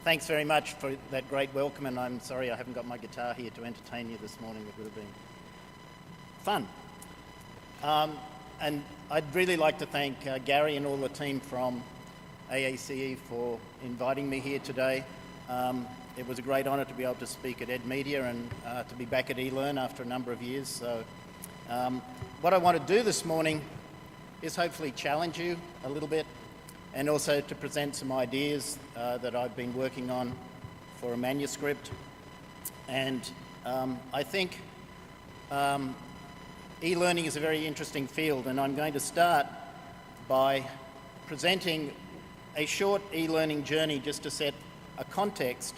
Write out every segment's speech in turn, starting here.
Thanks very much for that great welcome, and I'm sorry I haven't got my guitar here to entertain you this morning. It would have been fun. And I'd really like to thank Gary and all the team from AACE for inviting me here today. It was a great honour to be able to speak at EdMedia and to be back at eLearn after a number of years. So what I want to do this morning is hopefully challenge you a little bit, and also to present some ideas that I've been working on for a manuscript. And I think e-learning is a very interesting field, and I'm going to start by presenting a short e-learning journey just to set a context.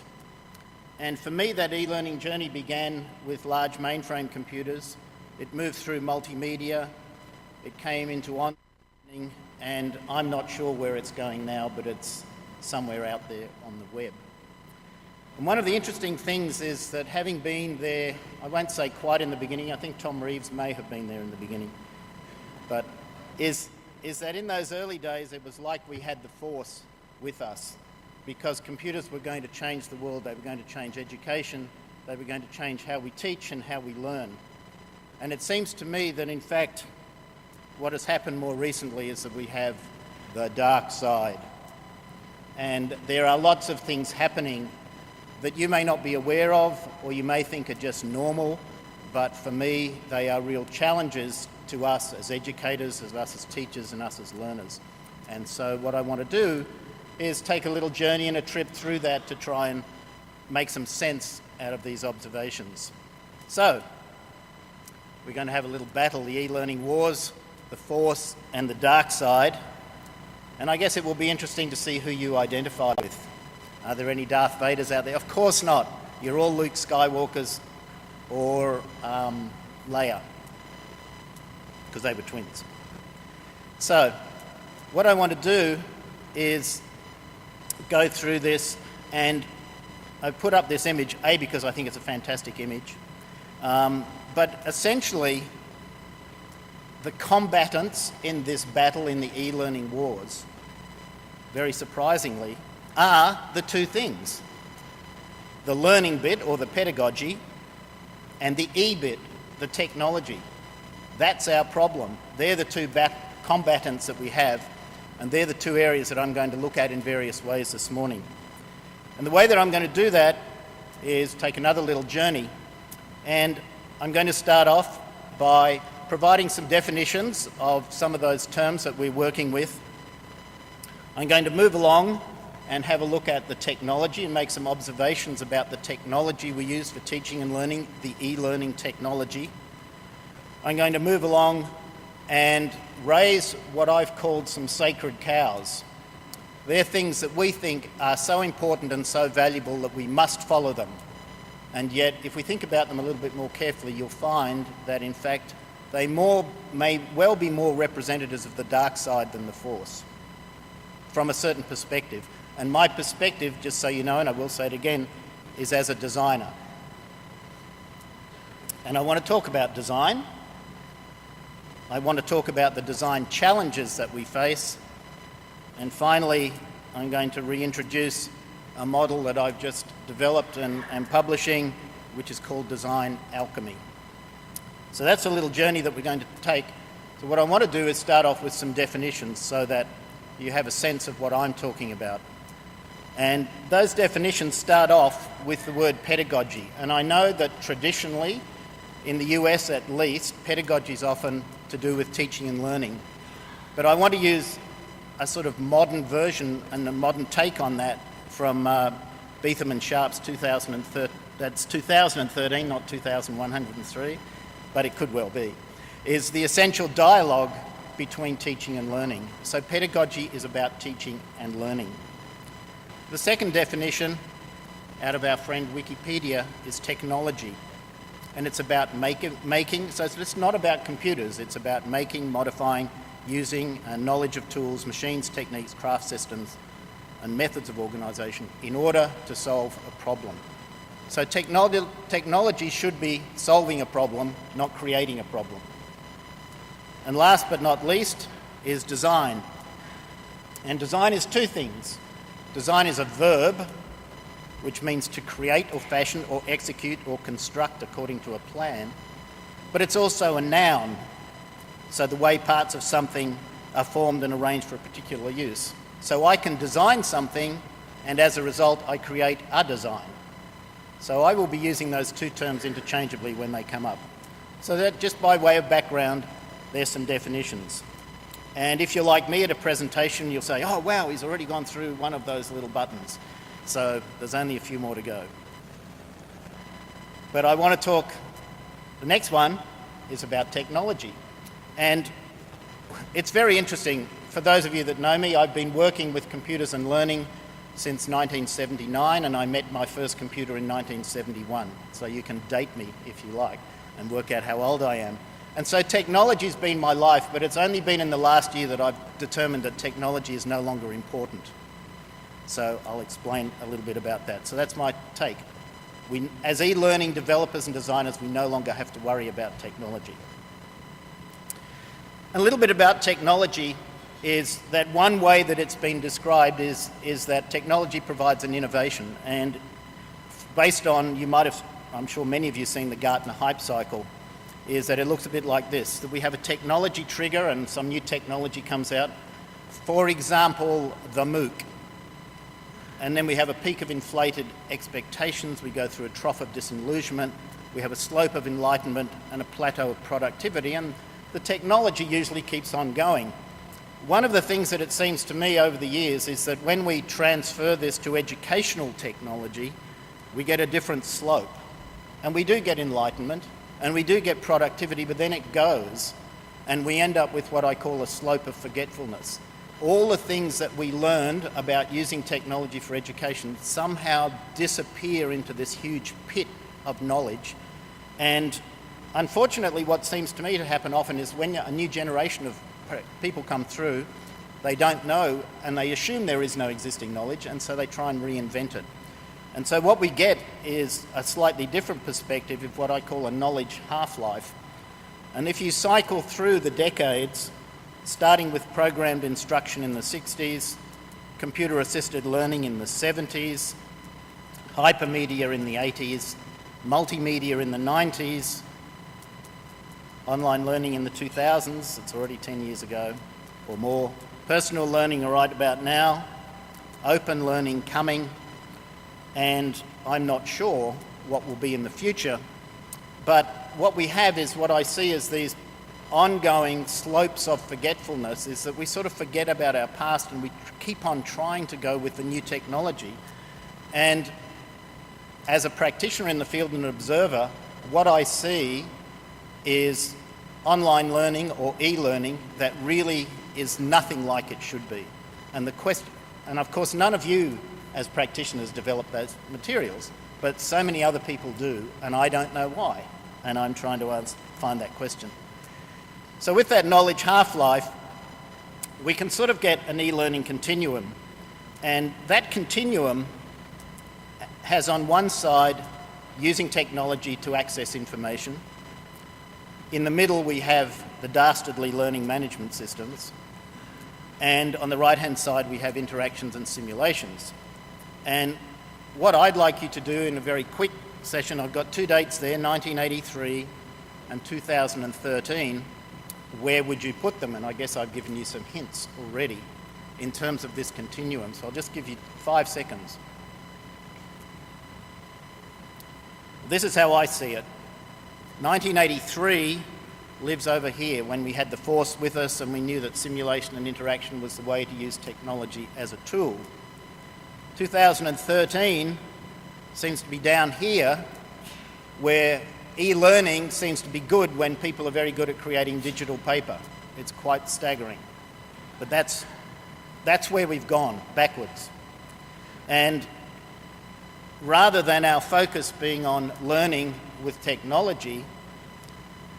And for me, that e-learning journey began with large mainframe computers. It moved through multimedia, it came into online, and I'm not sure where it's going now, but it's somewhere out there on the web. And one of the interesting things is that having been there, I won't say quite in the beginning, I think Tom Reeves may have been there in the beginning, but is that in those early days it was like we had the Force with us, because computers were going to change the world, they were going to change education, they were going to change how we teach and how we learn. And it seems to me that in fact what has happened more recently is that we have the dark side. And there are lots of things happening that you may not be aware of, or you may think are just normal, but for me, they are real challenges to us as educators, as us as teachers, and us as learners. And so what I want to do is take a little journey and a trip through that to try and make some sense out of these observations. So, we're going to have a little battle, the e-learning wars, the Force and the dark side. And I guess it will be interesting to see who you identify with. Are there any Darth Vaders out there? Of course not. You're all Luke Skywalkers or Leia, because they were twins. So, what I want to do is go through this, and I put up this image, A, because I think it's a fantastic image, but essentially the combatants in this battle in the e-learning wars, very surprisingly, are the two things: the learning bit, or the pedagogy, and the E bit, the technology. That's our problem. They're the two combatants that we have, and they're the two areas that I'm going to look at in various ways this morning. And the way that I'm going to do that is take another little journey, and I'm going to start off by providing some definitions of some of those terms that we're working with. I'm going to move along and have a look at the technology and make some observations about the technology we use for teaching and learning, the e-learning technology. I'm going to move along and raise what I've called some sacred cows. They're things that we think are so important and so valuable that we must follow them. And yet, if we think about them a little bit more carefully, you'll find that in fact they may well be more representatives of the dark side than the Force, from a certain perspective. And my perspective, just so you know, and I will say it again, is as a designer. And I want to talk about design. I want to talk about the design challenges that we face. And finally, I'm going to reintroduce a model that I've just developed and publishing, which is called design alchemy. So that's a little journey that we're going to take. So what I want to do is start off with some definitions so that you have a sense of what I'm talking about. And those definitions start off with the word pedagogy. And I know that traditionally, in the US at least, pedagogy is often to do with teaching and learning. But I want to use a sort of modern version and a modern take on that from Beetham and Sharp's 2013, that's 2013, not 2103, but it could well be, is the essential dialogue between teaching and learning. So pedagogy is about teaching and learning. The second definition out of our friend Wikipedia is technology. And it's about making, so it's not about computers, it's about making, modifying, using knowledge of tools, machines, techniques, craft systems, and methods of organisation in order to solve a problem. So technology should be solving a problem, not creating a problem. And last but not least is design. And design is two things. Design is a verb, which means to create or fashion or execute or construct according to a plan. But it's also a noun, so the way parts of something are formed and arranged for a particular use. So I can design something, and as a result, I create a design. So I will be using those two terms interchangeably when they come up. So that, just by way of background, there's some definitions. And if you're like me at a presentation, you'll say, oh wow, he's already gone through one of those little buttons. So there's only a few more to go. But I want to talk, the next one is about technology. And it's very interesting. For those of you that know me, I've been working with computers and learning since 1979, and I met my first computer in 1971. So you can date me if you like and work out how old I am. And so technology's been my life, but it's only been in the last year that I've determined that technology is no longer important. So I'll explain a little bit about that. So that's my take. As e-learning developers and designers, we no longer have to worry about technology. A little bit about technology is that one way that it's been described is that technology provides an innovation. And based on, you might have, I'm sure many of you have seen the Gartner hype cycle, is that it looks a bit like this, that we have a technology trigger and some new technology comes out. For example, the MOOC. And then we have a peak of inflated expectations, we go through a trough of disillusionment, we have a slope of enlightenment and a plateau of productivity, and the technology usually keeps on going. One of the things that it seems to me over the years is that when we transfer this to educational technology, we get a different slope. And we do get enlightenment, and we do get productivity, but then it goes, and we end up with what I call a slope of forgetfulness. All the things that we learned about using technology for education somehow disappear into this huge pit of knowledge. And unfortunately, what seems to me to happen often is when a new generation of people come through, they don't know, and they assume there is no existing knowledge, and so they try and reinvent it. And so what we get is a slightly different perspective of what I call a knowledge half-life. And if you cycle through the decades, starting with programmed instruction in the 60s, computer-assisted learning in the 70s, hypermedia in the 80s, multimedia in the 90s, online learning in the 2000s, it's already 10 years ago or more, personal learning right about now, open learning coming, and I'm not sure what will be in the future, but what we have is what I see as these ongoing slopes of forgetfulness, is that we sort of forget about our past and we keep on trying to go with the new technology. And as a practitioner in the field and an observer, what I see is online learning or e-learning that really is nothing like it should be. And of course none of you as practitioners develop those materials, but so many other people do, and I don't know why, and I'm trying to find that question. So with that knowledge half-life, we can sort of get an e-learning continuum, and that continuum has on one side using technology to access information. In the middle we have the dastardly learning management systems, and on the right-hand side we have interactions and simulations. And what I'd like you to do in a very quick session, I've got two dates there, 1983 and 2013. Where would you put them? And I guess I've given you some hints already in terms of this continuum. So I'll just give you 5 seconds. This is how I see it. 1983 lives over here when we had the Force with us and we knew that simulation and interaction was the way to use technology as a tool. 2013 seems to be down here where e-learning seems to be good when people are very good at creating digital paper. It's quite staggering. But that's where we've gone, backwards. And rather than our focus being on learning with technology,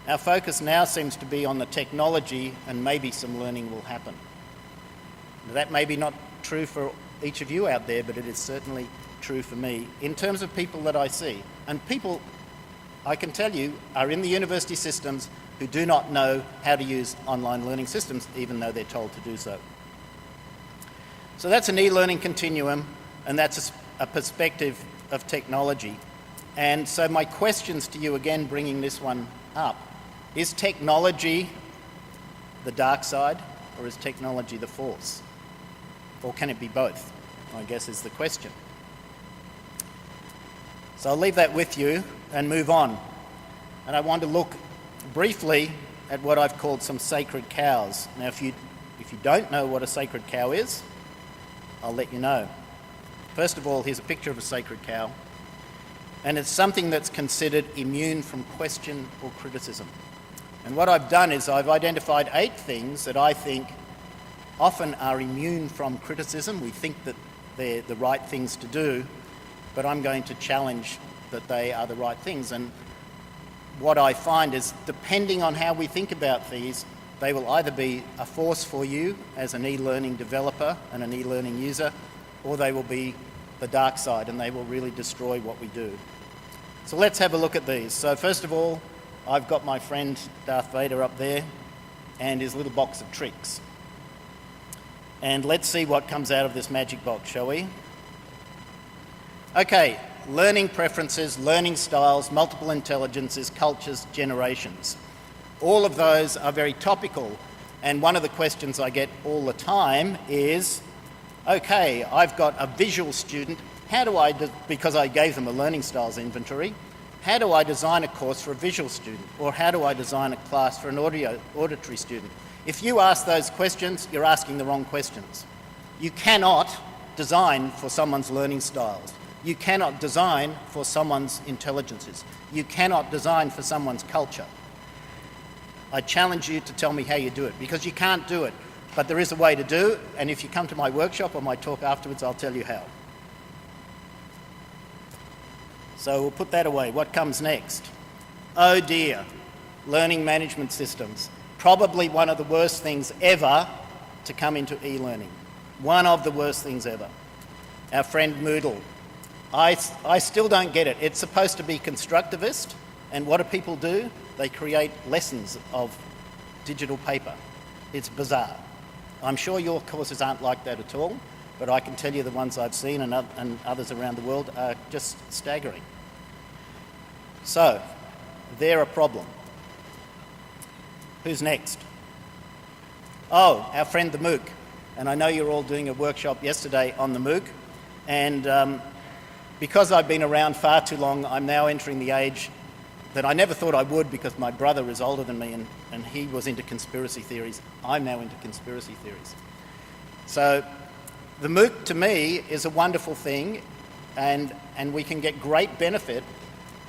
our focus now seems to be on the technology and maybe some learning will happen. Now, that may be not true for each of you out there, but it is certainly true for me in terms of people that I see. And people, I can tell you, are in the university systems who do not know how to use online learning systems, even though they're told to do so. So that's an e-learning continuum, and that's a perspective of technology. And so my questions to you, again, bringing this one up, is technology the dark side, or is technology the force? Or can it be both, I guess is the question. So I'll leave that with you and move on. And I want to look briefly at what I've called some sacred cows. Now, if you don't know what a sacred cow is, I'll let you know. First of all, here's a picture of a sacred cow. And it's something that's considered immune from question or criticism. And what I've done is I've identified 8 things that I think often are immune from criticism. We think that they're the right things to do, but I'm going to challenge that they are the right things. And what I find is, depending on how we think about these, they will either be a force for you as an e-learning developer and an e-learning user, or they will be the dark side and they will really destroy what we do. So let's have a look at these. So first of all, I've got my friend Darth Vader up there and his little box of tricks. And let's see what comes out of this magic box, shall we? Okay, learning preferences, learning styles, multiple intelligences, cultures, generations. All of those are very topical, and one of the questions I get all the time is, okay, I've got a visual student, how do I, because I gave them a learning styles inventory, how do I design a course for a visual student? Or how do I design a class for an auditory student? If you ask those questions, you're asking the wrong questions. You cannot design for someone's learning styles. You cannot design for someone's intelligences. You cannot design for someone's culture. I challenge you to tell me how you do it, because you can't do it. But there is a way to do it, and if you come to my workshop or my talk afterwards, I'll tell you how. So we'll put that away. What comes next? Oh dear, learning management systems. Probably one of the worst things ever to come into e-learning. One of the worst things ever. Our friend Moodle. I still don't get it. It's supposed to be constructivist, and what do people do? They create lessons of digital paper. It's bizarre. I'm sure your courses aren't like that at all, but I can tell you the ones I've seen and others around the world are just staggering. So, they're a problem. Who's next? Oh, our friend the MOOC. And I know you're all doing a workshop yesterday on the MOOC, and because I've been around far too long, I'm now entering the age that I never thought I would, because my brother is older than me and he was into conspiracy theories. I'm now into conspiracy theories. So the MOOC to me is a wonderful thing, and we can get great benefit,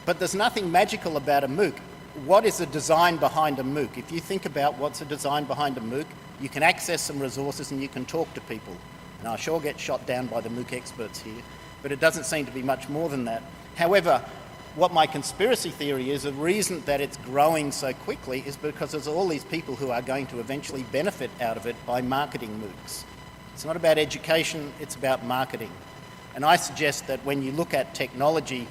but there's nothing magical about a MOOC. What is the design behind a MOOC? If you think about what's the design behind a MOOC, you can access some resources and you can talk to people. And I sure get shot down by the MOOC experts here, but it doesn't seem to be much more than that. However, what my conspiracy theory is, the reason that it's growing so quickly is because there's all these people who are going to eventually benefit out of it by marketing MOOCs. It's not about education, it's about marketing. And I suggest that when you look at technology,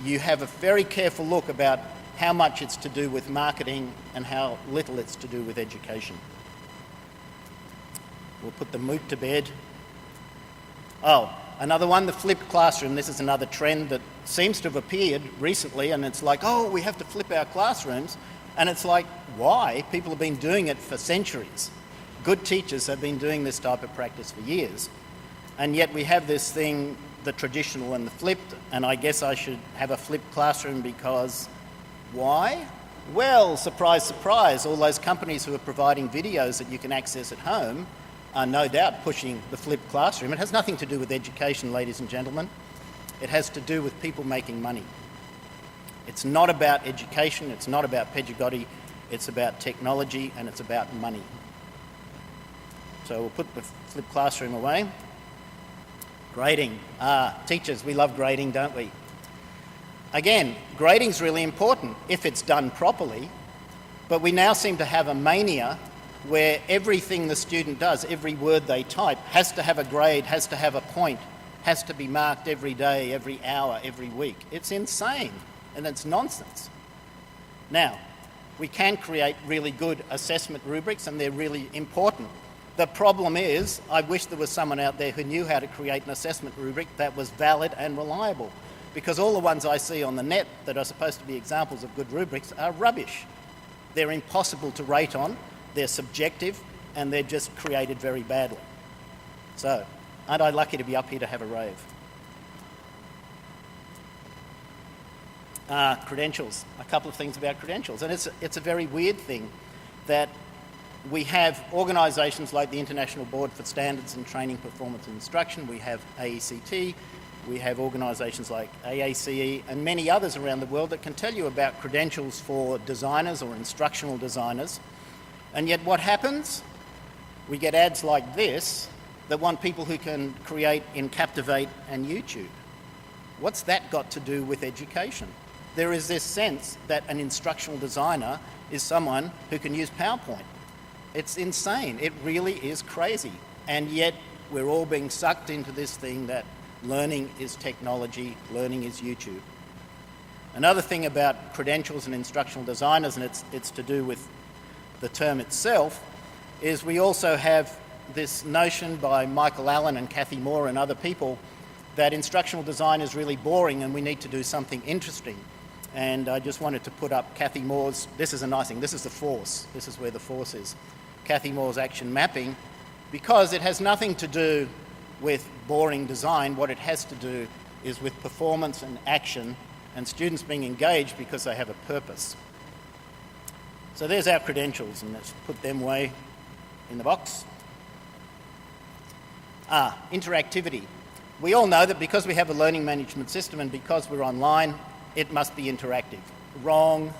you have a very careful look about how much it's to do with marketing and how little it's to do with education. We'll put the MOOC to bed. Oh, another one, the flipped classroom. This is another trend that seems to have appeared recently, and it's like, oh, we have to flip our classrooms. And it's like, why? People have been doing it for centuries. Good teachers have been doing this type of practice for years. And yet we have this thing, the traditional and the flipped, and I guess I should have a flipped classroom because why? Well, surprise, surprise, all those companies who are providing videos that you can access at home are no doubt pushing the flipped classroom. It has nothing to do with education, ladies and gentlemen. It has to do with people making money. It's not about education, it's not about pedagogy, it's about technology and it's about money. So we'll put the flipped classroom away. Grading. Teachers, we love grading, don't we? Again, grading's really important if it's done properly, but we now seem to have a mania where everything the student does, every word they type, has to have a grade, has to have a point, has to be marked every day, every hour, every week. It's insane, and it's nonsense. Now, we can create really good assessment rubrics, and they're really important, The problem is, I wish there was someone out there who knew how to create an assessment rubric that was valid and reliable, because all the ones I see on the net that are supposed to be examples of good rubrics are rubbish. They're impossible to rate on, they're subjective, and they're just created very badly. So, aren't I lucky to be up here to have a rave? Credentials. A couple of things about credentials. And it's a very weird thing that we have organisations like the International Board for Standards and Training, Performance and Instruction, we have AECT, we have organisations like AACE and many others around the world that can tell you about credentials for designers or instructional designers. And yet what happens? We get ads like this that want people who can create in Captivate and YouTube. What's that got to do with education? There is this sense that an instructional designer is someone who can use PowerPoint. It's insane. It really is crazy. And yet we're all being sucked into this thing that learning is technology, learning is YouTube. Another thing about credentials and instructional designers, and it's to do with the term itself, is we also have this notion by Michael Allen and Kathy Moore and other people that instructional design is really boring and we need to do something interesting. And I just wanted to put up Kathy Moore's, this is a nice thing, this is the force, this is where the force is. Kathy Moore's action mapping, because it has nothing to do with boring design. What it has to do is with performance and action and students being engaged because they have a purpose. So there's our credentials, and let's put them way in the box. Interactivity. We all know that because we have a learning management system and because we're online, it must be interactive. Wrong.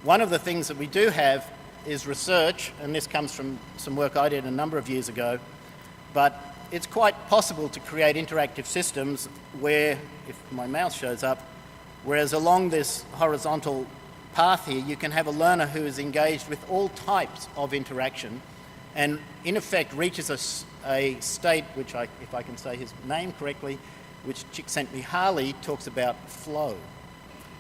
One of the things that we do have is research, and this comes from some work I did a number of years ago, but it's quite possible to create interactive systems where, if my mouse shows up, whereas along this horizontal path here, you can have a learner who is engaged with all types of interaction and in effect reaches a state, which if I can say his name correctly, which Csikszentmihalyi talks about flow.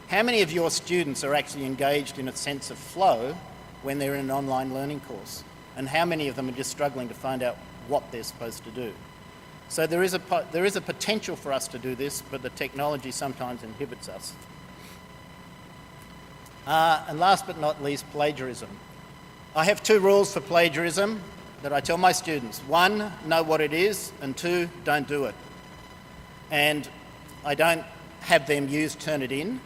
How many of your students are actually engaged in a sense of flow when they're in an online learning course? And how many of them are just struggling to find out what they're supposed to do? So there is a potential for us to do this, but the technology sometimes inhibits us. And last but not least, plagiarism. I have 2 rules for plagiarism that I tell my students. 1, know what it is, and 2, don't do it. And I don't have them use Turnitin,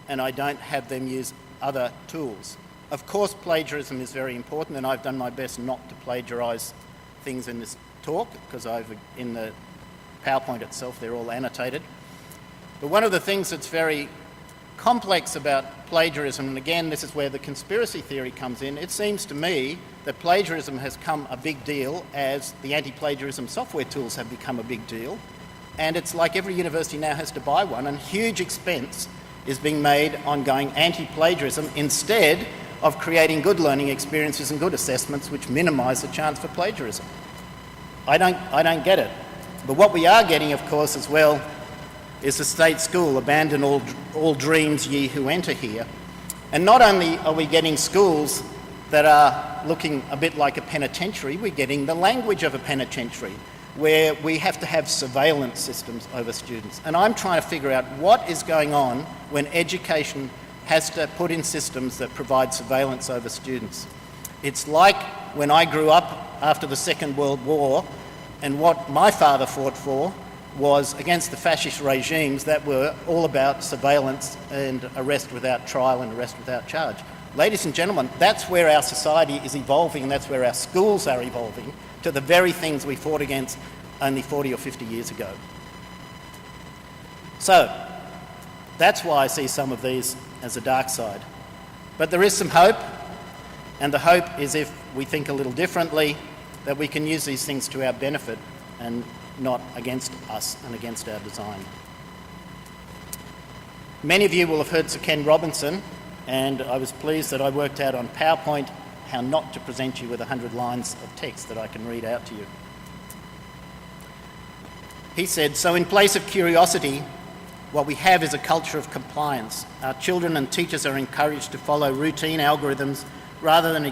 and I don't have them use other tools. Of course, plagiarism is very important, and I've done my best not to plagiarise things in this talk, because in the PowerPoint itself, they're all annotated. But one of the things that's very complex about plagiarism, and again, this is where the conspiracy theory comes in, it seems to me that plagiarism has come a big deal as the anti-plagiarism software tools have become a big deal. And it's like every university now has to buy one, and huge expense is being made on going anti-plagiarism instead of creating good learning experiences and good assessments which minimise the chance for plagiarism. I don't get it. But what we are getting, of course, as well, is the state school, abandon all dreams ye who enter here. And not only are we getting schools that are looking a bit like a penitentiary, we're getting the language of a penitentiary, where we have to have surveillance systems over students. And I'm trying to figure out what is going on when education has to put in systems that provide surveillance over students. It's like when I grew up after the Second World War, and what my father fought for was against the fascist regimes that were all about surveillance and arrest without trial and arrest without charge. Ladies and gentlemen, that's where our society is evolving, and that's where our schools are evolving, to the very things we fought against only 40 or 50 years ago. So, that's why I see some of these as a dark side. But there is some hope, and the hope is if we think a little differently, that we can use these things to our benefit and not against us and against our design. Many of you will have heard Sir Ken Robinson, and I was pleased that I worked out on PowerPoint how not to present you with 100 lines of text that I can read out to you. He said, "So in place of curiosity, what we have is a culture of compliance. Our children and teachers are encouraged to follow routine algorithms rather than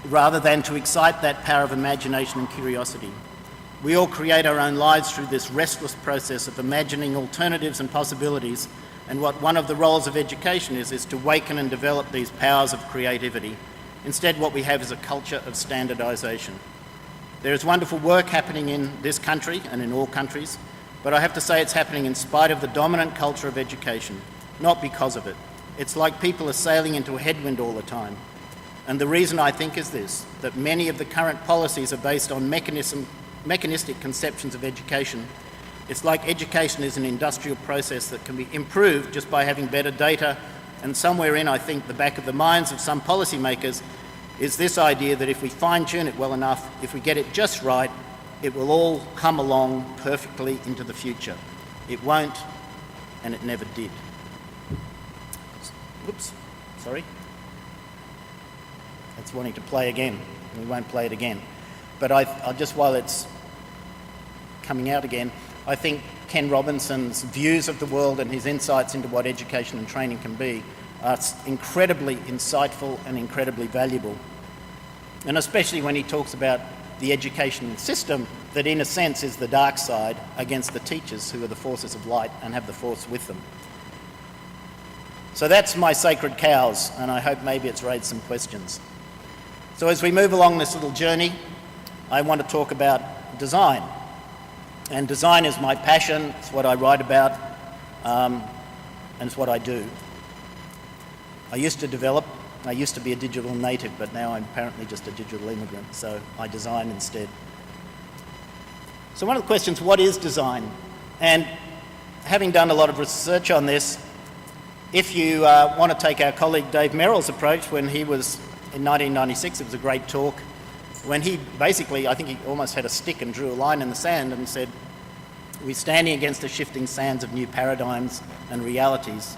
rather than to excite that power of imagination and curiosity. We all create our own lives through this restless process of imagining alternatives and possibilities, and what one of the roles of education is to waken and develop these powers of creativity. Instead, what we have is a culture of standardisation. There is wonderful work happening in this country and in all countries, but I have to say it's happening in spite of the dominant culture of education, not because of it. It's like people are sailing into a headwind all the time. And the reason I think is this, that many of the current policies are based on mechanistic conceptions of education. It's like education is an industrial process that can be improved just by having better data, and somewhere in, I think, the back of the minds of some policymakers is this idea that if we fine-tune it well enough, if we get it just right, it will all come along perfectly into the future. It won't, and it never did. Whoops, sorry. It's wanting to play again. We won't play it again. But I'll just, while it's coming out again, I think Ken Robinson's views of the world and his insights into what education and training can be are incredibly insightful and incredibly valuable. And especially when he talks about the education system that in a sense is the dark side against the teachers who are the forces of light and have the force with them. So that's my sacred cows, and I hope maybe it's raised some questions. So as we move along this little journey, I want to talk about design. And design is my passion, it's what I write about, and it's what I do. I used to be a digital native, but now I'm apparently just a digital immigrant, so I design instead. So one of the questions, what is design? And having done a lot of research on this, if you want to take our colleague Dave Merrill's approach when he was in 1996, it was a great talk, when he basically, I think he almost had a stick and drew a line in the sand and said, we're standing against the shifting sands of new paradigms and realities.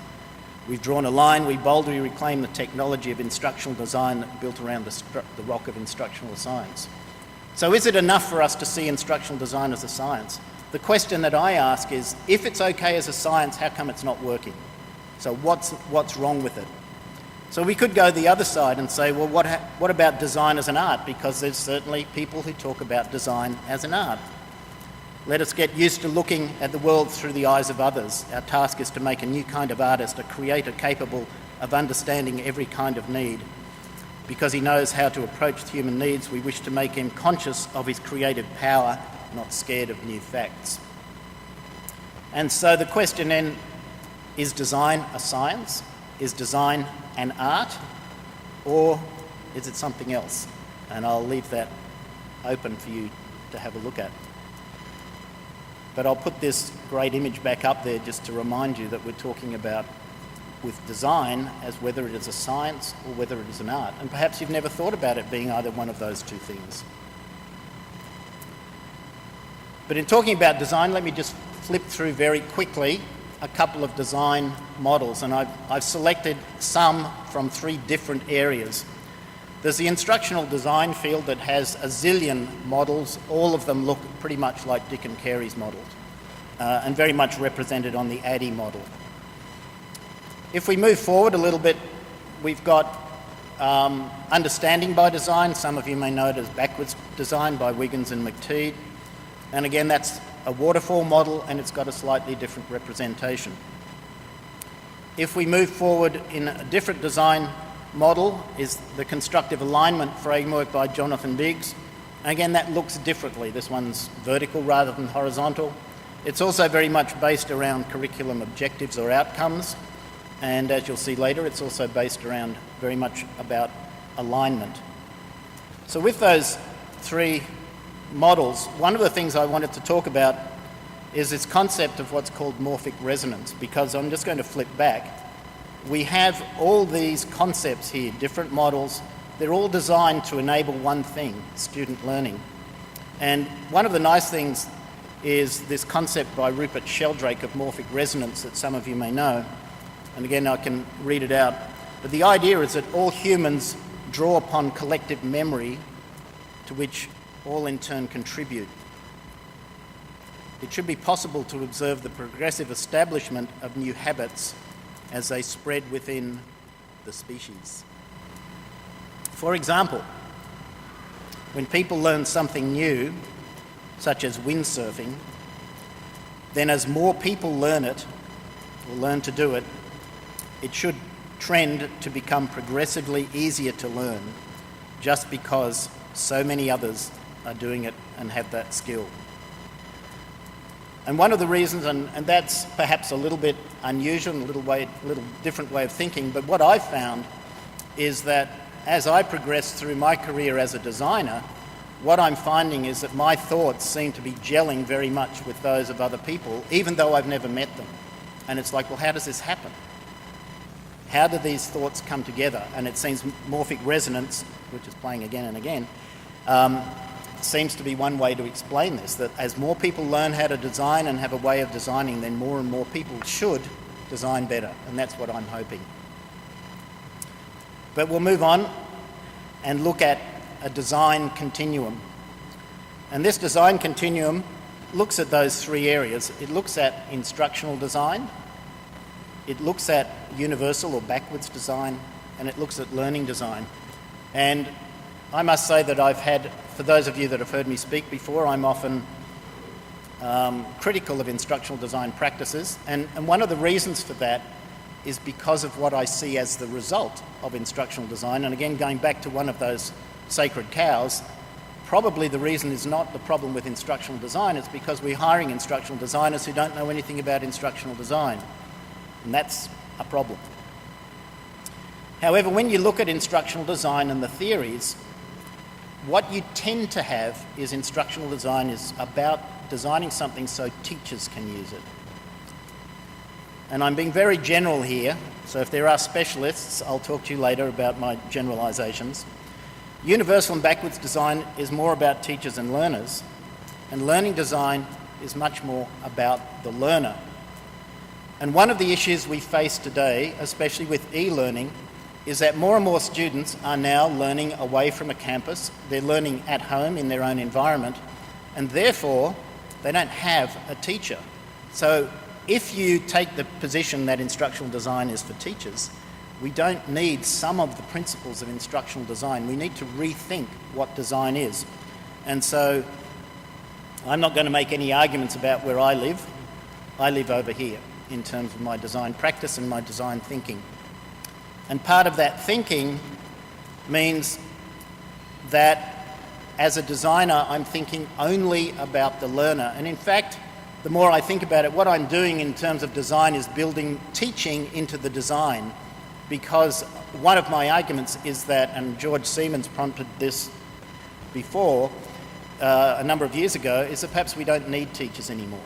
We've drawn a line, we boldly reclaim the technology of instructional design built around the rock of instructional science. So is it enough for us to see instructional design as a science? The question that I ask is, if it's okay as a science, how come it's not working? So what's wrong with it? So we could go the other side and say, well, what about design as an art? Because there's certainly people who talk about design as an art. Let us get used to looking at the world through the eyes of others. Our task is to make a new kind of artist, a creator capable of understanding every kind of need. Because he knows how to approach human needs, we wish to make him conscious of his creative power, not scared of new facts. And so the question then, is design a science? Is design an art? Or is it something else? And I'll leave that open for you to have a look at. But I'll put this great image back up there just to remind you that we're talking about with design as whether it is a science or whether it is an art. And perhaps you've never thought about it being either one of those two things. But in talking about design, let me just flip through very quickly a couple of design models, and I've selected some from 3 different areas. There's the instructional design field that has a zillion models. All of them look pretty much like Dick and Carey's models, and very much represented on the ADDIE model. If we move forward a little bit, we've got understanding by design. Some of you may know it as backwards design by Wiggins and McTigue. And again, that's a waterfall model, and it's got a slightly different representation. If we move forward in a different design model is the constructive alignment framework by Jonathan Biggs. And again, that looks differently. This one's vertical rather than horizontal. It's also very much based around curriculum objectives or outcomes. And as you'll see later, it's also based around very much about alignment. So with those 3 models, one of the things I wanted to talk about is this concept of what's called morphic resonance, because I'm just going to flip back. We have all these concepts here, different models. They're all designed to enable one thing, student learning. And one of the nice things is this concept by Rupert Sheldrake of morphic resonance that some of you may know. And again, I can read it out. But the idea is that all humans draw upon collective memory to which all in turn contribute. It should be possible to observe the progressive establishment of new habits as they spread within the species. For example, when people learn something new, such as windsurfing, then as more people learn it, or learn to do it, it should trend to become progressively easier to learn, just because so many others are doing it and have that skill. And one of the reasons, and that's perhaps a little bit unusual, a little different way of thinking, but what I've found is that as I progress through my career as a designer, what I'm finding is that my thoughts seem to be gelling very much with those of other people, even though I've never met them. And it's like, well, how does this happen? How do these thoughts come together? And it seems morphic resonance, which is playing again and again, seems to be one way to explain this, that as more people learn how to design and have a way of designing, then more and more people should design better, and that's what I'm hoping. But we'll move on and look at a design continuum. And this design continuum looks at those three areas. It looks at instructional design, it looks at universal or backwards design, and it looks at learning design. And I must say that I've had, for those of you that have heard me speak before, I'm often critical of instructional design practices, and one of the reasons for that is because of what I see as the result of instructional design. And again, going back to one of those sacred cows, probably the reason is not the problem with instructional design, it's because we're hiring instructional designers who don't know anything about instructional design, and that's a problem. However, when you look at instructional design and the theories, what you tend to have is instructional design is about designing something so teachers can use it. And I'm being very general here, so if there are specialists, I'll talk to you later about my generalisations. Universal and backwards design is more about teachers and learners, and learning design is much more about the learner. And one of the issues we face today, especially with e-learning, is that more and more students are now learning away from a campus. They're learning at home in their own environment, and therefore they don't have a teacher. So if you take the position that instructional design is for teachers, we don't need some of the principles of instructional design. We need to rethink what design is. And so I'm not going to make any arguments about where I live. I live over here in terms of my design practice and my design thinking. And part of that thinking means that as a designer, I'm thinking only about the learner. And in fact, the more I think about it, what I'm doing in terms of design is building teaching into the design, because one of my arguments is that, and George Siemens prompted this before, a number of years ago, is that perhaps we don't need teachers anymore.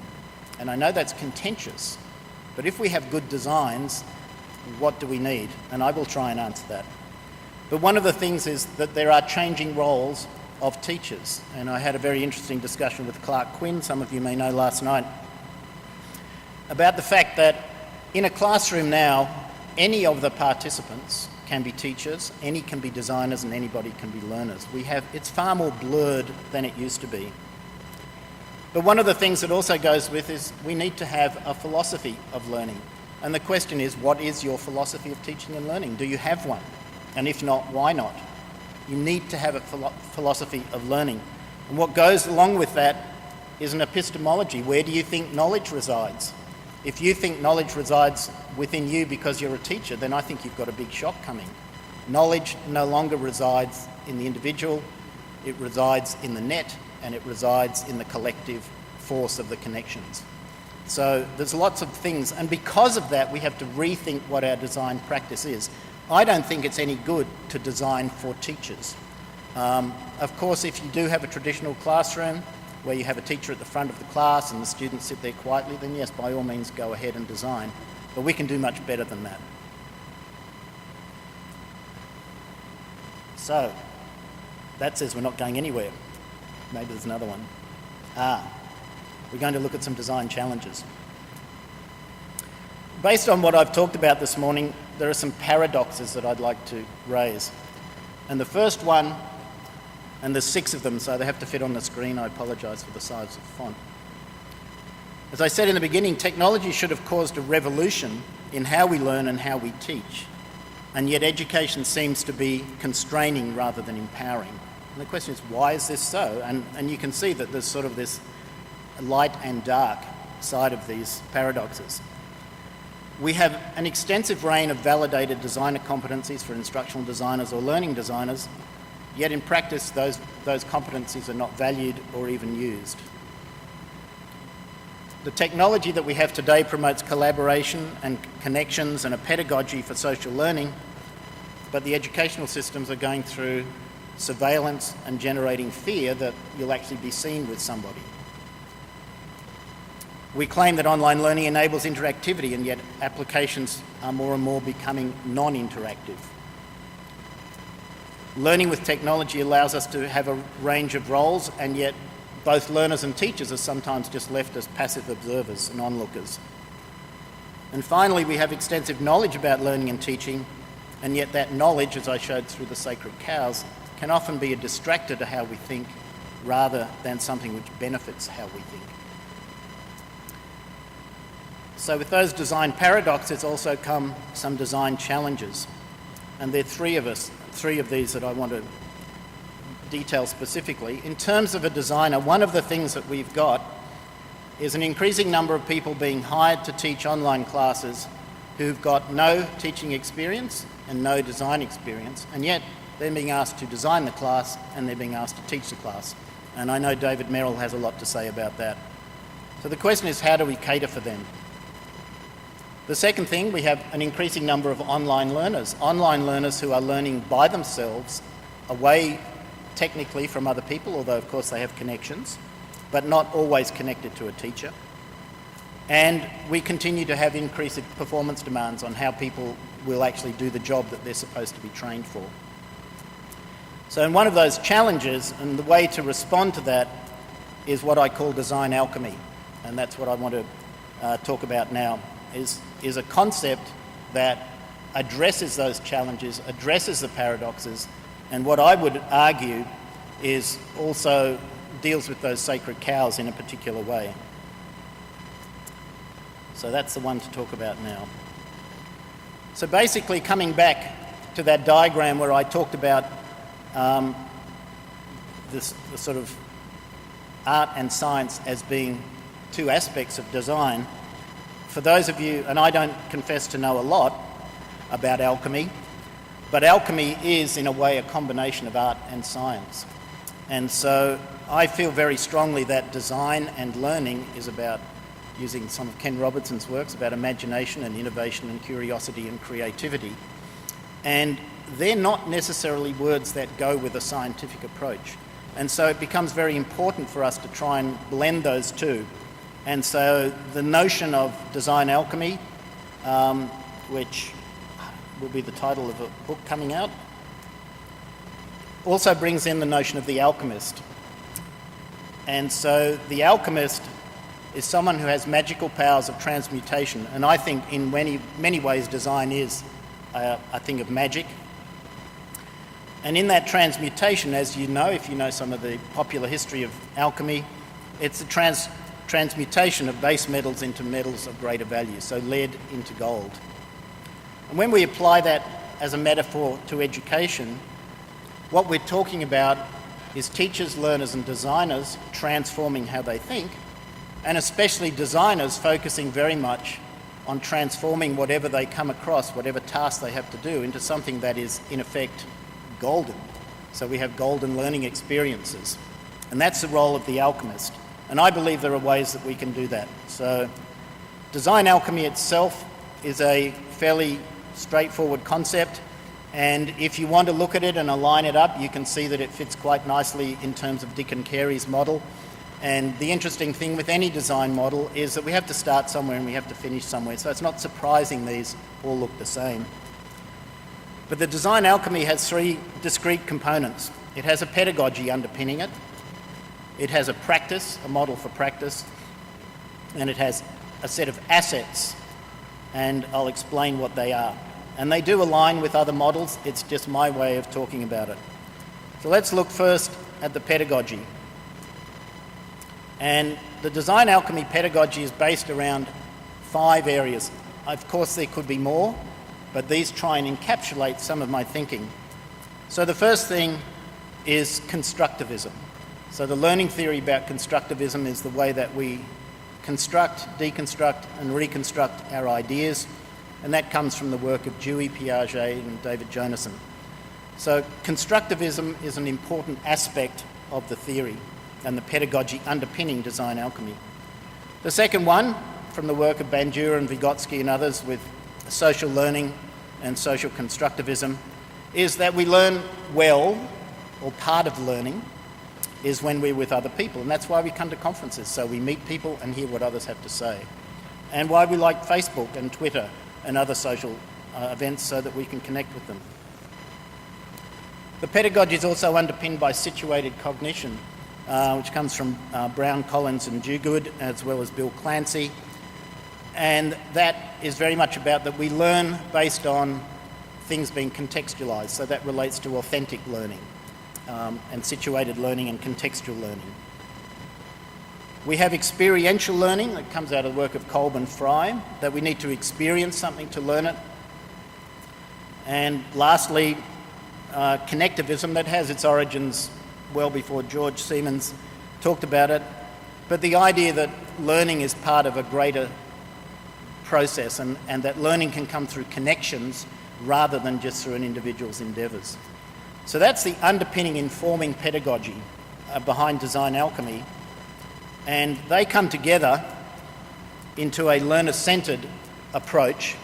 And I know that's contentious, but if we have good designs, what do we need? And I will try and answer that. But one of the things is that there are changing roles of teachers. And I had a very interesting discussion with Clark Quinn, some of you may know, last night, about the fact that in a classroom now, any of the participants can be teachers, any can be designers, and anybody can be learners. It's far more blurred than it used to be. But one of the things that also goes with is we need to have a philosophy of learning. And the question is, what is your philosophy of teaching and learning? Do you have one? And if not, why not? You need to have a philosophy of learning. And what goes along with that is an epistemology. Where do you think knowledge resides? If you think knowledge resides within you because you're a teacher, then I think you've got a big shock coming. Knowledge no longer resides in the individual, it resides in the net, and it resides in the collective force of the connections. So there's lots of things, and because of that, we have to rethink what our design practice is. I don't think it's any good to design for teachers. Of course, if you do have a traditional classroom where you have a teacher at the front of the class and the students sit there quietly, then yes, by all means, go ahead and design. But we can do much better than that. So, that says we're not going anywhere. Maybe there's another one. We're going to look at some design challenges. Based on what I've talked about this morning, there are some paradoxes that I'd like to raise. And the first one, and there's 6 of them, so they have to fit on the screen. I apologise for the size of the font. As I said in the beginning, technology should have caused a revolution in how we learn and how we teach. And yet education seems to be constraining rather than empowering. And the question is, why is this so? And you can see that there's sort of this light and dark side of these paradoxes. We have an extensive range of validated designer competencies for instructional designers or learning designers, yet in practice those competencies are not valued or even used. The technology that we have today promotes collaboration and connections and a pedagogy for social learning, but the educational systems are going through surveillance and generating fear that you'll actually be seen with somebody. We claim that online learning enables interactivity, and yet applications are more and more becoming non-interactive. Learning with technology allows us to have a range of roles, and yet both learners and teachers are sometimes just left as passive observers and onlookers. And finally, we have extensive knowledge about learning and teaching, and yet that knowledge, as I showed through the sacred cows, can often be a distractor to how we think rather than something which benefits how we think. So with those design paradoxes also come some design challenges. And there are three of these that I want to detail specifically. In terms of a designer, one of the things that we've got is an increasing number of people being hired to teach online classes who've got no teaching experience and no design experience, and yet they're being asked to design the class and they're being asked to teach the class. And I know David Merrill has a lot to say about that. So the question is, how do we cater for them? The second thing, we have an increasing number of online learners who are learning by themselves, away technically from other people, although of course they have connections, but not always connected to a teacher. And we continue to have increased performance demands on how people will actually do the job that they're supposed to be trained for. So in one of those challenges, and the way to respond to that is what I call design alchemy, and that's what I want to talk about now, is a concept that addresses those challenges, addresses the paradoxes, and what I would argue is also deals with those sacred cows in a particular way. So that's the one to talk about now. So basically, coming back to that diagram where I talked about the sort of art and science as being two aspects of design, for those of you, and I don't confess to know a lot about alchemy, but alchemy is in a way a combination of art and science. And so I feel very strongly that design and learning is about, using some of Ken Robertson's works, about imagination and innovation and curiosity and creativity. And they're not necessarily words that go with a scientific approach. And so it becomes very important for us to try and blend those two. And so the notion of design alchemy, which will be the title of a book coming out, also brings in the notion of the alchemist. And so the alchemist is someone who has magical powers of transmutation. And I think in many ways design is a thing of magic. And in that transmutation, as you know, if you know some of the popular history of alchemy, it's a transmutation of base metals into metals of greater value, so lead into gold. And when we apply that as a metaphor to education, what we're talking about is teachers, learners and designers transforming how they think, and especially designers focusing very much on transforming whatever they come across, whatever task they have to do, into something that is in effect golden. So we have golden learning experiences. And that's the role of the alchemist. And I believe there are ways that we can do that. So design alchemy itself is a fairly straightforward concept. And if you want to look at it and align it up, you can see that it fits quite nicely in terms of Dick and Carey's model. And the interesting thing with any design model is that we have to start somewhere and we have to finish somewhere. So it's not surprising these all look the same. But the design alchemy has three discrete components. It has a pedagogy underpinning it. It has a practice, a model for practice, and it has a set of assets, and I'll explain what they are. And they do align with other models, it's just my way of talking about it. So let's look first at the pedagogy. And the design alchemy pedagogy is based around 5 areas. Of course, there could be more, but these try and encapsulate some of my thinking. So the first thing is constructivism. So the learning theory about constructivism is the way that we construct, deconstruct and reconstruct our ideas, and that comes from the work of Dewey, Piaget and David Jonassen. So constructivism is an important aspect of the theory and the pedagogy underpinning design alchemy. The second one, from the work of Bandura and Vygotsky and others with social learning and social constructivism, is that we learn well, or part of learning is when we're with other people, and that's why we come to conferences, so we meet people and hear what others have to say, and why we like Facebook and Twitter and other social events so that we can connect with them. The pedagogy is also underpinned by situated cognition, which comes from Brown, Collins and Duguid, as well as Bill Clancy, and that is very much about that we learn based on things being contextualised, so that relates to authentic learning. And situated learning and contextual learning. We have experiential learning that comes out of the work of Kolb and Fry, that we need to experience something to learn it. And lastly, connectivism, that has its origins well before George Siemens talked about it, but the idea that learning is part of a greater process and that learning can come through connections rather than just through an individual's endeavours. So that's the underpinning informing pedagogy behind design alchemy, and they come together into a learner-centred approach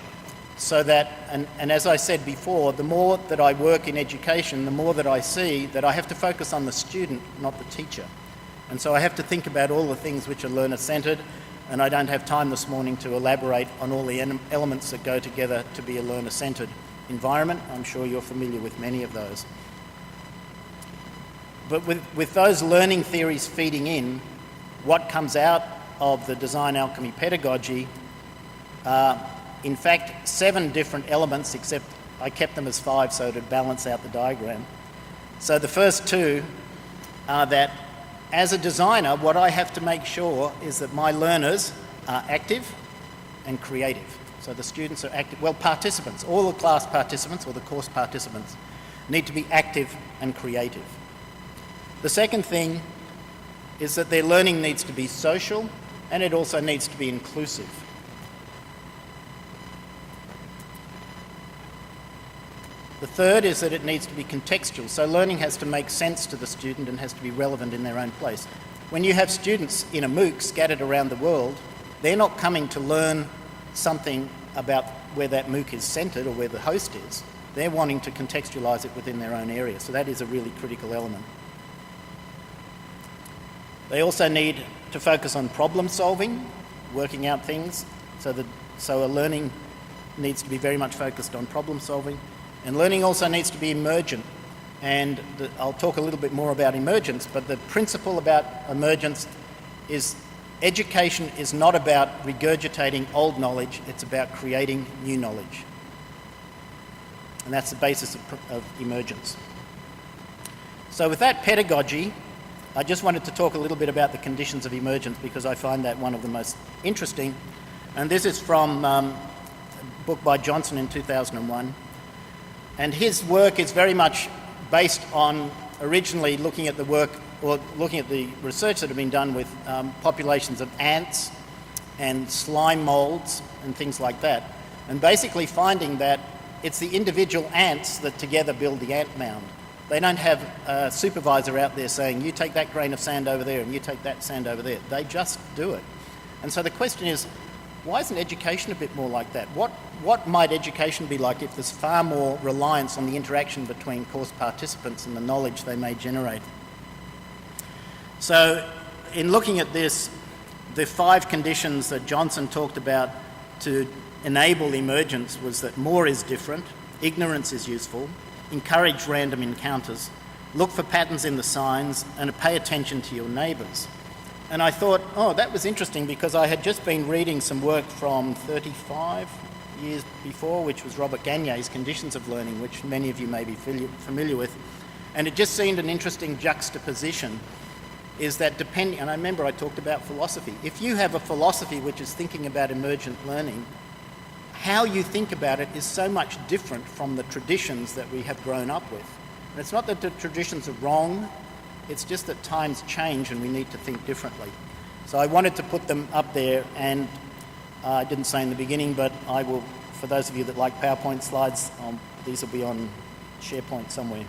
so that, and as I said before, the more that I work in education, the more that I see that I have to focus on the student, not the teacher. And so I have to think about all the things which are learner-centred, and I don't have time this morning to elaborate on all the elements that go together to be a learner-centred environment. I'm sure you're familiar with many of those. But with those learning theories feeding in, what comes out of the design alchemy pedagogy are, in fact, 7 different elements, except I kept them as 5 so to balance out the diagram. So the first 2 are that as a designer, what I have to make sure is that my learners are active and creative. So the students are active, well, participants, all the class participants or the course participants need to be active and creative. The second thing is that their learning needs to be social and it also needs to be inclusive. The third is that it needs to be contextual, so learning has to make sense to the student and has to be relevant in their own place. When you have students in a MOOC scattered around the world, they're not coming to learn something about where that MOOC is centred or where the host is. They're wanting to contextualise it within their own area, so that is a really critical element. They also need to focus on problem solving, working out things, so a learning needs to be very much focused on problem solving. And learning also needs to be emergent. And I'll talk a little bit more about emergence, but the principle about emergence is education is not about regurgitating old knowledge, it's about creating new knowledge. And that's the basis of emergence. So with that pedagogy, I just wanted to talk a little bit about the conditions of emergence because I find that one of the most interesting. And this is from a book by Johnson in 2001. And his work is very much based on originally looking at the work or looking at the research that had been done with populations of ants and slime molds and things like that. And basically finding that it's the individual ants that together build the ant mound. They don't have a supervisor out there saying, you take that grain of sand over there and you take that sand over there. They just do it. And so the question is, why isn't education a bit more like that? What might education be like if there's far more reliance on the interaction between course participants and the knowledge they may generate? So in looking at this, the 5 conditions that Johnson talked about to enable emergence was that more is different, ignorance is useful, encourage random encounters, look for patterns in the signs, and pay attention to your neighbours. And I thought, oh, that was interesting because I had just been reading some work from 35 years before, which was Robert Gagne's Conditions of Learning, which many of you may be familiar with. And it just seemed an interesting juxtaposition, is that depending, and I remember I talked about philosophy. If you have a philosophy which is thinking about emergent learning, how you think about it is so much different from the traditions that we have grown up with. And it's not that the traditions are wrong, it's just that times change and we need to think differently. So I wanted to put them up there, and I didn't say in the beginning, but I will, for those of you that like PowerPoint slides, these will be on SharePoint somewhere.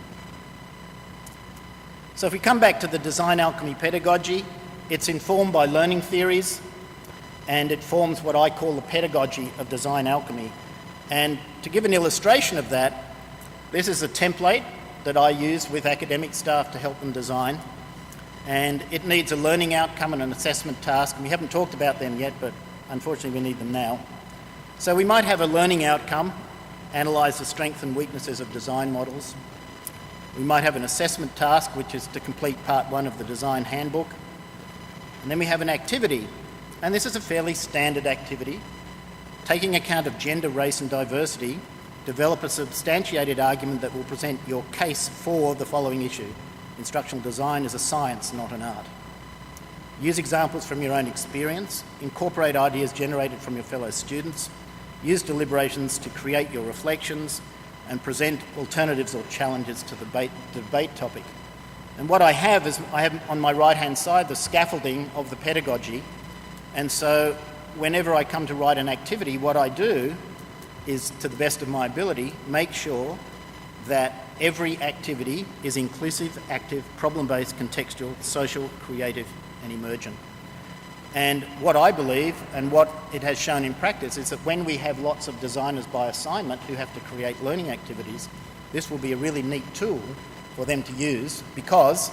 So if we come back to the design alchemy pedagogy, it's informed by learning theories, and it forms what I call the pedagogy of design alchemy. And to give an illustration of that, this is a template that I use with academic staff to help them design. And it needs a learning outcome and an assessment task. And we haven't talked about them yet, but unfortunately we need them now. So we might have a learning outcome, analyse the strengths and weaknesses of design models. We might have an assessment task, which is to complete part 1 of the design handbook. And then we have an activity. And this is a fairly standard activity. Taking account of gender, race and diversity, develop a substantiated argument that will present your case for the following issue. Instructional design is a science, not an art. Use examples from your own experience. Incorporate ideas generated from your fellow students. Use deliberations to create your reflections and present alternatives or challenges to the debate topic. And what I have is, I have on my right-hand side the scaffolding of the pedagogy. And so whenever I come to write an activity, what I do is, to the best of my ability, make sure that every activity is inclusive, active, problem-based, contextual, social, creative and emergent. And what I believe, and what it has shown in practice, is that when we have lots of designers by assignment who have to create learning activities, this will be a really neat tool for them to use, because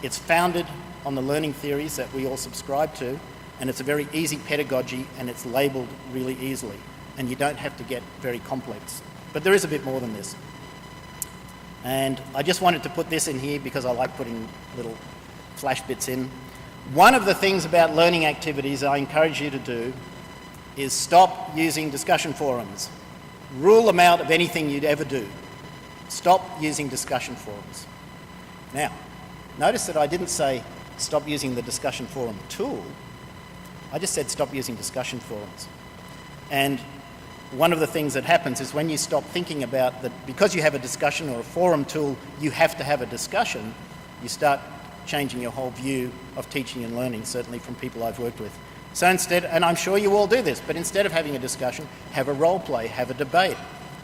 it's founded on the learning theories that we all subscribe to, and it's a very easy pedagogy, and it's labelled really easily, and you don't have to get very complex. But there is a bit more than this. And I just wanted to put this in here because I like putting little flash bits in. One of the things about learning activities I encourage you to do is stop using discussion forums. Rule them out of anything you'd ever do. Stop using discussion forums. Now, notice that I didn't say stop using the discussion forum tool. I just said stop using discussion forums. And one of the things that happens is when you stop thinking about that, because you have a discussion or a forum tool, you have to have a discussion, you start changing your whole view of teaching and learning, certainly from people I've worked with. So instead, and I'm sure you all do this, but instead of having a discussion, have a role play, have a debate.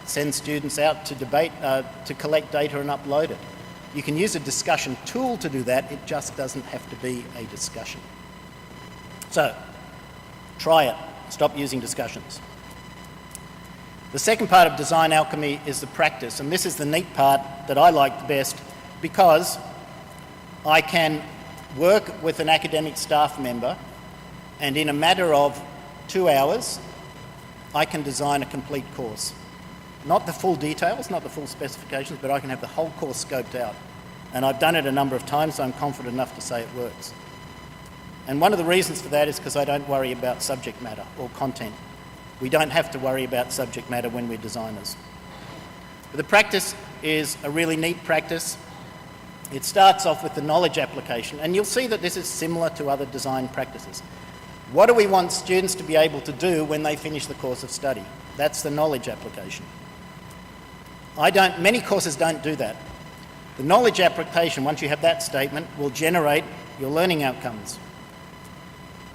Send students out to debate, to collect data and upload it. You can use a discussion tool to do that, it just doesn't have to be a discussion. So, try it, stop using discussions. The second part of design alchemy is the practice, and this is the neat part that I like the best, because I can work with an academic staff member, and in a matter of 2 hours, I can design a complete course. Not the full details, not the full specifications, but I can have the whole course scoped out. And I've done it a number of times, so I'm confident enough to say it works. And one of the reasons for that is because I don't worry about subject matter or content. We don't have to worry about subject matter when we're designers. But the practice is a really neat practice. It starts off with the knowledge application, and you'll see that this is similar to other design practices. What do we want students to be able to do when they finish the course of study? That's the knowledge application. Many courses don't do that. The knowledge application, once you have that statement, will generate your learning outcomes.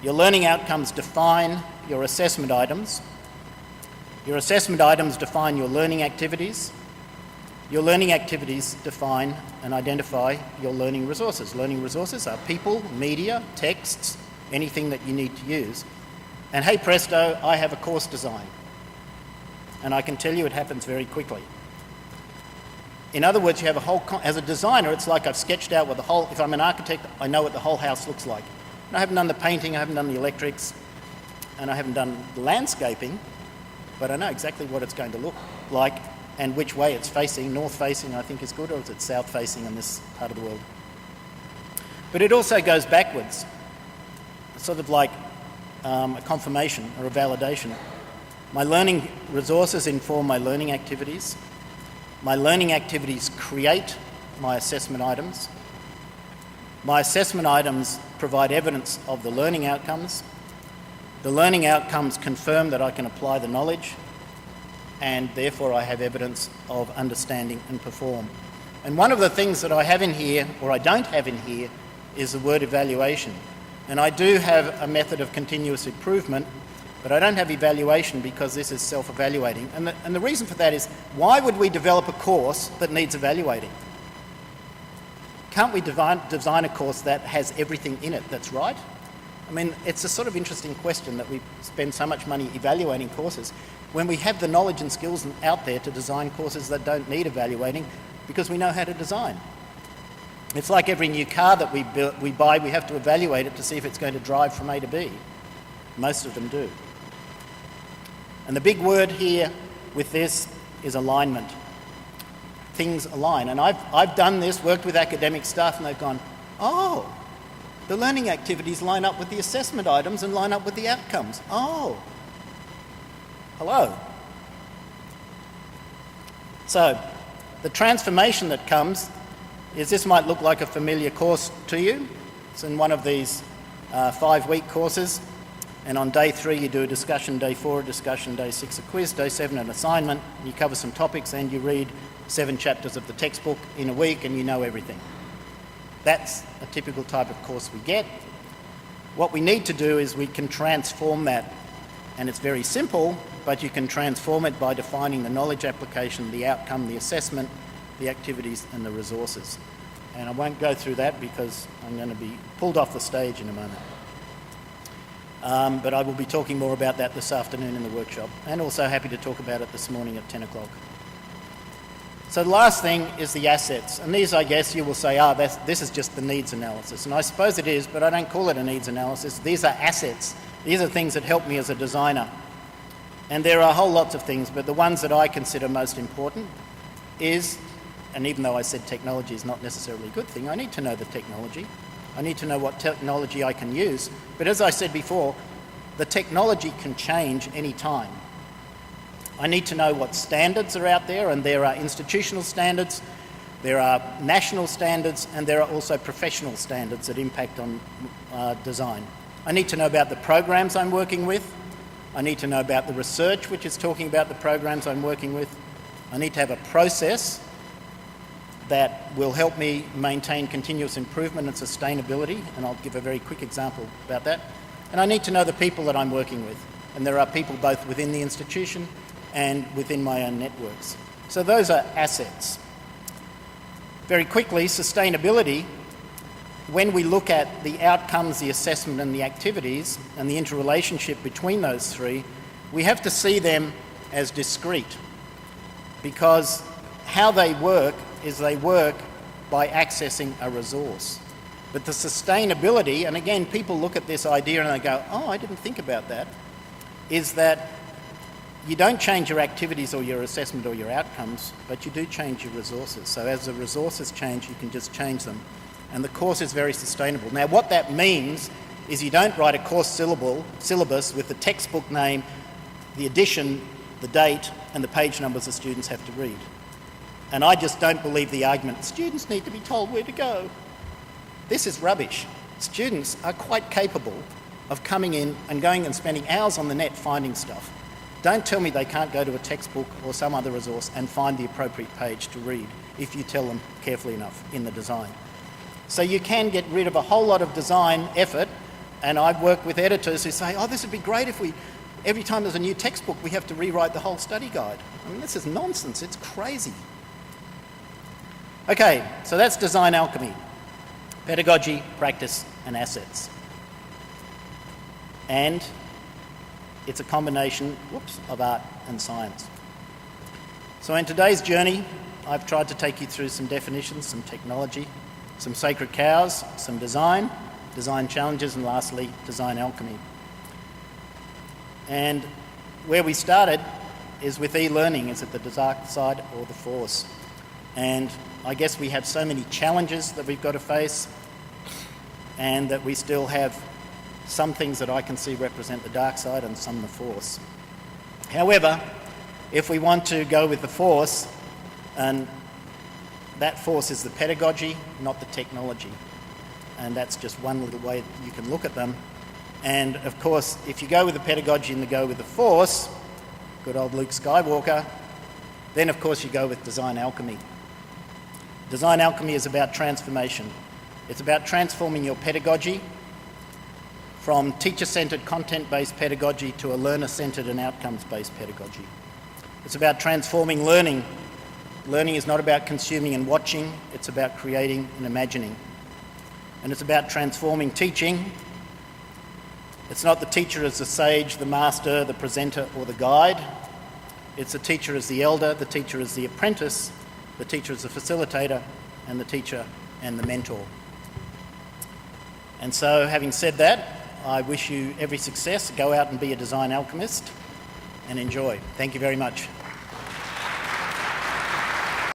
Your learning outcomes define your assessment items. Your assessment items define your learning activities. Your learning activities define and identify your learning resources. Learning resources are people, media, texts, anything that you need to use. And hey presto, I have a course design. And I can tell you it happens very quickly. In other words, you have a whole, as a designer, it's like I've sketched out what the whole, if I'm an architect, I know what the whole house looks like. And I haven't done the painting, I haven't done the electrics, and I haven't done the landscaping, but I know exactly what it's going to look like and which way it's facing. North facing, I think, is good, or is it south facing in this part of the world? But it also goes backwards, sort of like a confirmation or a validation. My learning resources inform my learning activities. My learning activities create my assessment items. My assessment items provide evidence of the learning outcomes. The learning outcomes confirm that I can apply the knowledge, and therefore I have evidence of understanding and perform. And one of the things that I have in here, or I don't have in here, is the word evaluation. And I do have a method of continuous improvement, but I don't have evaluation because this is self-evaluating. And the reason for that is, why would we develop a course that needs evaluating? Can't we design a course that has everything in it that's right? I mean, it's a sort of interesting question that we spend so much money evaluating courses when we have the knowledge and skills out there to design courses that don't need evaluating because we know how to design. It's like every new car that we buy, we have to evaluate it to see if it's going to drive from A to B. Most of them do. And the big word here with this is alignment. Things align. And I've done this, worked with academic staff, and they've gone, oh, the learning activities line up with the assessment items and line up with the outcomes. Oh, hello. So the transformation that comes is, this might look like a familiar course to you. It's in one of these 5-week courses. And on day 3 you do a discussion, day 4 a discussion, day 6 a quiz, day 7 an assignment. You cover some topics and you read 7 chapters of the textbook in a week and you know everything. That's a typical type of course we get. What we need to do is we can transform that, and it's very simple, but you can transform it by defining the knowledge application, the outcome, the assessment, the activities and the resources. And I won't go through that because I'm going to be pulled off the stage in a moment. But I will be talking more about that this afternoon in the workshop, and also happy to talk about it this morning at 10 o'clock. So the last thing is the assets, and these, I guess you will say, this is just the needs analysis, and I suppose it is, but I don't call it a needs analysis. These are assets. These are things that help me as a designer. And there are whole lots of things, but the ones that I consider most important is, and even though I said technology is not necessarily a good thing, I need to know the technology. I need to know what technology I can use. But as I said before, the technology can change any time. I need to know what standards are out there, and there are institutional standards, there are national standards, and there are also professional standards that impact on design. I need to know about the programs I'm working with. I need to know about the research which is talking about the programs I'm working with. I need to have a process that will help me maintain continuous improvement and sustainability, and I'll give a very quick example about that. And I need to know the people that I'm working with, and there are people both within the institution and within my own networks. So those are assets. Very quickly, sustainability, when we look at the outcomes, the assessment and the activities and the interrelationship between those three, we have to see them as discrete, because how they work is they work by accessing a resource. But the sustainability, and again, people look at this idea and they go, oh, I didn't think about that, is that you don't change your activities or your assessment or your outcomes, but you do change your resources. So as the resources change, you can just change them. And the course is very sustainable. Now, what that means is you don't write a course syllabus with the textbook name, the edition, the date, and the page numbers the students have to read. And I just don't believe the argument, students need to be told where to go. This is rubbish. Students are quite capable of coming in and going and spending hours on the net finding stuff. Don't tell me they can't go to a textbook or some other resource and find the appropriate page to read if you tell them carefully enough in the design. So you can get rid of a whole lot of design effort, and I've worked with editors who say, oh, this would be great if every time there's a new textbook, we have to rewrite the whole study guide. I mean, this is nonsense. It's crazy. Okay, so that's design alchemy. Pedagogy, practice, and assets. And it's a combination, of art and science. So in today's journey, I've tried to take you through some definitions, some technology, some sacred cows, some design challenges, and lastly, design alchemy. And where we started is with e-learning. Is it the dark side or the force? And I guess we have so many challenges that we've got to face, and that we still have some things that I can see represent the dark side and some the force. However, if we want to go with the force, and that force is the pedagogy, not the technology. And that's just one little way you can look at them. And of course, if you go with the pedagogy and go with the force, good old Luke Skywalker, then of course you go with design alchemy. Design alchemy is about transformation. It's about transforming your pedagogy from teacher-centred, content-based pedagogy to a learner-centred and outcomes-based pedagogy. It's about transforming learning. Learning is not about consuming and watching, it's about creating and imagining. And it's about transforming teaching. It's not the teacher as the sage, the master, the presenter, or the guide. It's the teacher as the elder, the teacher as the apprentice, the teacher as the facilitator, and the teacher and the mentor. And so, having said that, I wish you every success. Go out and be a design alchemist and enjoy. Thank you very much.